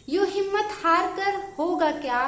यूं हिम्मत हार कर होगा क्या,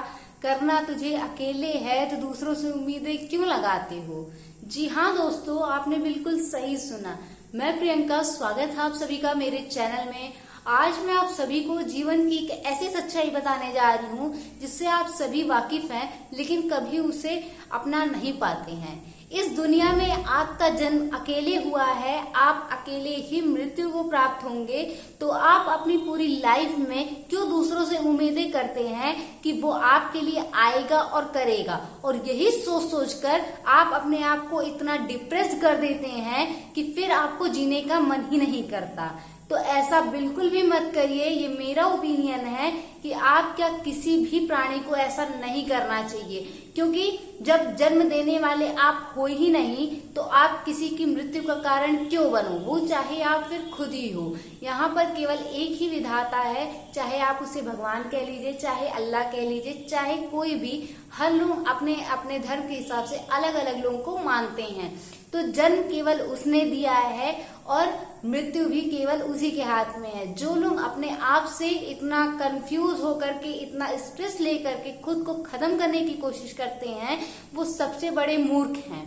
करना तुझे अकेले है तो दूसरों से उम्मीदें क्यों लगाते हो। जी हाँ दोस्तों, आपने बिल्कुल सही सुना। मैं प्रियंका, स्वागत है आप सभी का मेरे चैनल में। आज मैं आप सभी को जीवन की एक ऐसी सच्चाई बताने जा रही हूँ जिससे आप सभी वाकिफ हैं, लेकिन कभी उसे अपना नहीं पाते हैं। इस दुनिया में आपका जन्म अकेले हुआ है, आप अकेले ही मृत्यु को प्राप्त होंगे। तो आप अपनी पूरी लाइफ में क्यों दूसरों से उम्मीदें करते हैं कि वो आपके लिए आएगा और करेगा, और यही सोच सोचकर आप अपने आप को इतना डिप्रेस कर देते हैं कि फिर आपको जीने का मन ही नहीं करता। तो ऐसा बिल्कुल भी मत करिए। ये मेरा ओपिनियन है कि आप क्या किसी भी प्राणी को ऐसा नहीं करना चाहिए, क्योंकि जब जन्म देने वाले आप हो ही नहीं तो आप किसी की मृत्यु का कारण क्यों बनो, वो चाहे आप फिर खुद ही हो। यहाँ पर केवल एक ही विधाता है, चाहे आप उसे भगवान कह लीजिए, चाहे अल्लाह कह लीजिए, चाहे कोई भी। हर लोग अपने अपने धर्म के हिसाब से अलग अलग लोगों को मानते हैं। तो जन्म केवल उसने दिया है और मृत्यु भी केवल उसी के हाथ में है। जो लोग अपने आप से इतना कंफ्यूज होकर के, इतना स्ट्रेस लेकर के खुद को खत्म करने की कोशिश करते हैं, वो सबसे बड़े मूर्ख हैं।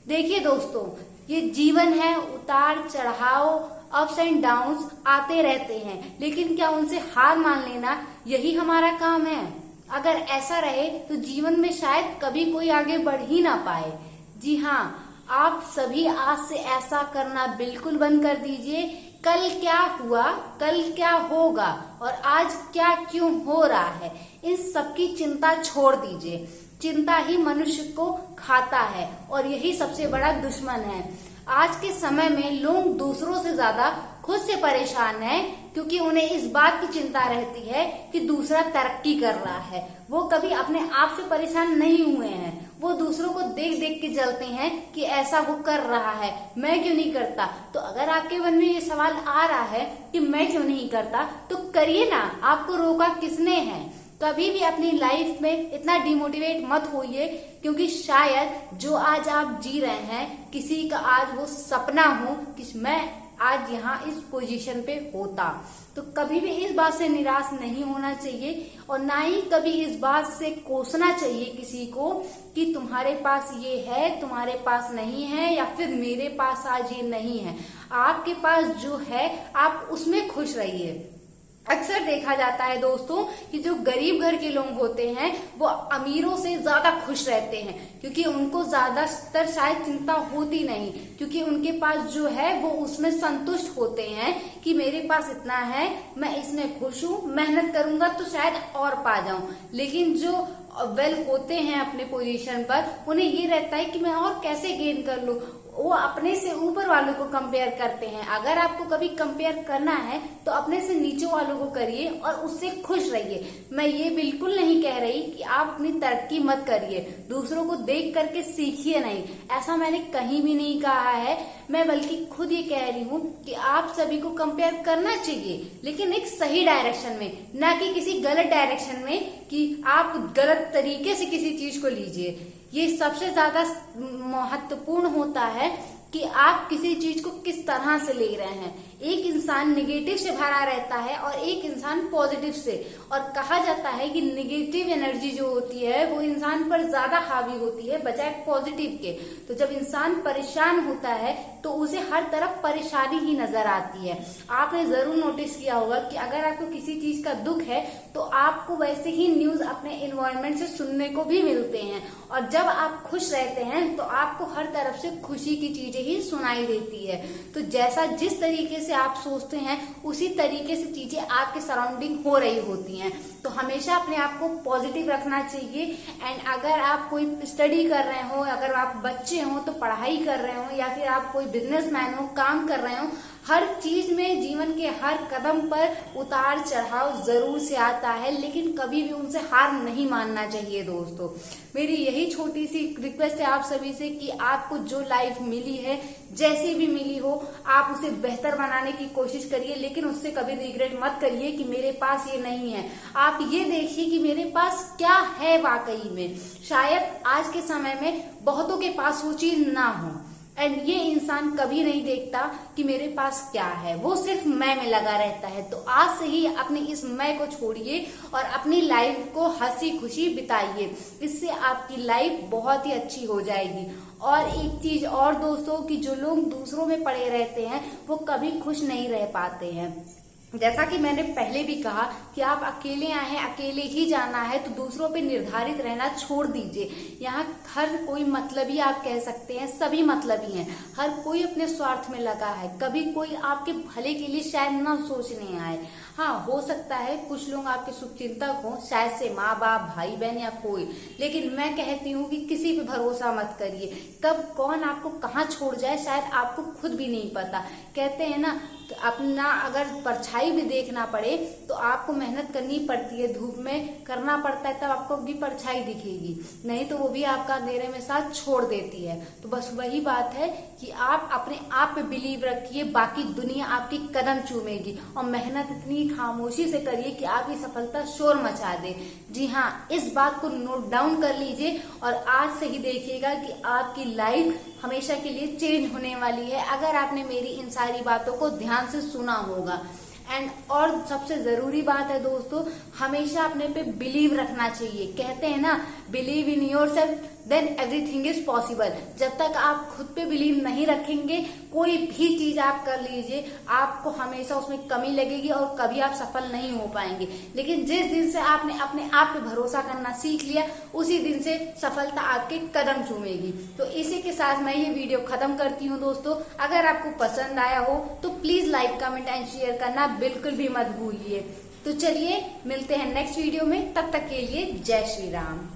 देखिए दोस्तों, ये जीवन है, उतार चढ़ाव, अप्स एंड डाउन्स आते रहते हैं, लेकिन क्या उनसे हार मान लेना यही हमारा काम है? अगर ऐसा रहे तो जीवन में शायद कभी कोई आगे बढ़ ही ना पाए। जी हाँ, आप सभी आज से ऐसा करना बिल्कुल बंद कर दीजिए। कल क्या हुआ, कल क्या होगा और आज क्या क्यों हो रहा है, इन सबकी चिंता छोड़ दीजिए। चिंता ही मनुष्य को खाता है और यही सबसे बड़ा दुश्मन है। आज के समय में लोग दूसरों से ज्यादा खुद से परेशान हैं, क्योंकि उन्हें इस बात की चिंता रहती है कि दूसरा तरक्की कर रहा है। वो कभी अपने आप से परेशान नहीं हुए हैं। वो दूसरों को देख देख के जलते हैं कि ऐसा वो कर रहा है, मैं क्यों नहीं करता। तो अगर आपके मन में ये सवाल आ रहा है कि मैं क्यों नहीं करता, तो करिए ना, आपको रोका किसने है। कभी भी अपनी लाइफ में इतना डिमोटिवेट मत होइए, क्योंकि शायद जो आज आप जी रहे हैं, किसी का आज वो सपना हो कि मैं आज यहाँ इस पोजीशन पे होता। तो कभी भी इस बात से निराश नहीं होना चाहिए, और ना ही कभी इस बात से कोसना चाहिए किसी को कि तुम्हारे पास ये है, तुम्हारे पास नहीं है, या फिर मेरे पास आज ये नहीं है। आपके पास जो है आप उसमें खुश रहिए। अक्सर देखा जाता है दोस्तों कि जो गरीब घर के लोग होते हैं वो अमीरों से ज्यादा खुश रहते हैं, क्योंकि उनको ज्यादातर शायद चिंता होती नहीं, क्योंकि उनके पास जो है वो उसमें संतुष्ट होते हैं कि मेरे पास इतना है, मैं इसमें खुश हूँ, मेहनत करूंगा तो शायद और पा जाऊं। लेकिन जो वेल होते हैं अपने पोजीशन पर, उन्हें ये रहता है कि मैं और कैसे गेन कर लूं। वो अपने से ऊपर वालों को कंपेयर करते हैं। अगर आपको कभी कंपेयर करना है तो अपने से नीचे वालों को करिए और उससे खुश रहिए। मैं ये बिल्कुल नहीं कह रही कि आप अपनी तरक्की मत करिए, दूसरों को देख करके सीखिए नहीं, ऐसा मैंने कहीं भी नहीं कहा है। मैं बल्कि खुद ये कह रही हूँ कि आप सभी को कंपेयर करना चाहिए, लेकिन एक सही डायरेक्शन में, ना कि किसी गलत डायरेक्शन में कि आप गलत तरीके से किसी चीज को लीजिए। ये सबसे ज्यादा महत्वपूर्ण होता है कि आप किसी चीज को किस तरह से ले रहे हैं। एक इंसान निगेटिव से भरा रहता है और एक इंसान पॉजिटिव से, और कहा जाता है कि निगेटिव एनर्जी जो होती है वो इंसान पर ज्यादा हावी होती है बजाय पॉजिटिव के। तो जब इंसान परेशान होता है तो उसे हर तरफ परेशानी ही नजर आती है। आपने जरूर नोटिस किया होगा कि अगर आपको किसी चीज का दुख है तो आपको वैसे ही न्यूज अपने एनवायरनमेंट से सुनने को भी मिलते हैं, और जब आप खुश रहते हैं तो आपको हर तरफ से खुशी की चीजें ही सुनाई देती है। तो जैसा जिस तरीके से आप सोचते हैं उसी तरीके से चीजें आपके सराउंडिंग हो रही होती हैं। तो हमेशा अपने आप को पॉजिटिव रखना चाहिए। एंड अगर आप कोई स्टडी कर रहे हो, अगर आप बच्चे हो तो पढ़ाई कर रहे हो, या फिर आप कोई बिजनेसमैन हो, काम कर रहे हो, हर चीज में जीवन के हर कदम पर उतार चढ़ाव जरूर से आता है, लेकिन कभी भी उनसे हार नहीं मानना चाहिए दोस्तों। मेरी यही छोटी सी रिक्वेस्ट है आप सभी से कि आपको जो लाइफ मिली है, जैसी भी मिली हो, आप उसे बेहतर बनाने की कोशिश करिए, लेकिन उससे कभी रिग्रेट मत करिए कि मेरे पास ये नहीं है। आप ये देखिए कि मेरे पास क्या है वाकई में। शायद आज के समय में बहुतों के पास वो चीज ना हो। एंड ये इंसान कभी नहीं देखता कि मेरे पास क्या है, वो सिर्फ मैं में लगा रहता है। तो आज से ही अपने इस मैं को छोड़िए और अपनी लाइफ को हंसी खुशी बिताइए, इससे आपकी लाइफ बहुत ही अच्छी हो जाएगी। और एक चीज और दोस्तों, कि जो लोग दूसरों में पड़े रहते हैं वो कभी खुश नहीं रह पाते हैं। जैसा कि मैंने पहले भी कहा कि आप अकेले आए हैं, अकेले ही जाना है, तो दूसरों पे निर्धारित रहना छोड़ दीजिए। यहाँ हर कोई मतलबी, आप कह सकते हैं सभी मतलबी हैं, हर कोई अपने स्वार्थ में लगा है, कभी कोई आपके भले के लिए शायद ना सोचने आए। हाँ, हो सकता है कुछ लोग आपके शुभचिंतक हों, शायद से माँ बाप, भाई बहन या कोई, लेकिन मैं कहती हूँ कि किसी पे भरोसा मत करिए। कब कौन आपको कहाँ छोड़ जाए शायद आपको खुद भी नहीं पता। कहते हैं ना, अपना अगर परछाई भी देखना पड़े तो आपको मेहनत करनी पड़ती है, धूप में करना पड़ता है, तब आपको भी परछाई दिखेगी, नहीं तो वो भी आपका अंधेरे में साथ छोड़ देती है। तो बस वही बात है कि आप अपने आप पे बिलीव रखिए, बाकी दुनिया आपकी कदम चूमेगी। और मेहनत इतनी खामोशी से करिए कि आपकी सफलता शोर मचा दे। जी हाँ, इस बात को नोट डाउन कर लीजिए और आज से ही देखिएगा कि आपकी लाइफ हमेशा के लिए चेंज होने वाली है, अगर आपने मेरी इन सारी बातों को ध्यान से सुना होगा। एंड और सबसे जरूरी बात है दोस्तों, हमेशा अपने पे बिलीव रखना चाहिए। कहते हैं ना, believe in yourself then everything is possible. जब तक आप खुद पे बिलीव नहीं रखेंगे, कोई भी चीज आप कर लीजिए, आपको हमेशा उसमें कमी लगेगी और कभी आप सफल नहीं हो पाएंगे। लेकिन जिस दिन से आपने अपने आप पे भरोसा करना सीख लिया, उसी दिन से सफलता आपके कदम चूमेगी। तो इसी के साथ मैं ये वीडियो खत्म करती हूँ दोस्तों। अगर आपको पसंद आया हो तो please like, comment and share करना बिल्कुल भी मत भूलिए। तो चलिए मिलते हैं नेक्स्ट वीडियो में, तब तक के लिए जय श्री राम।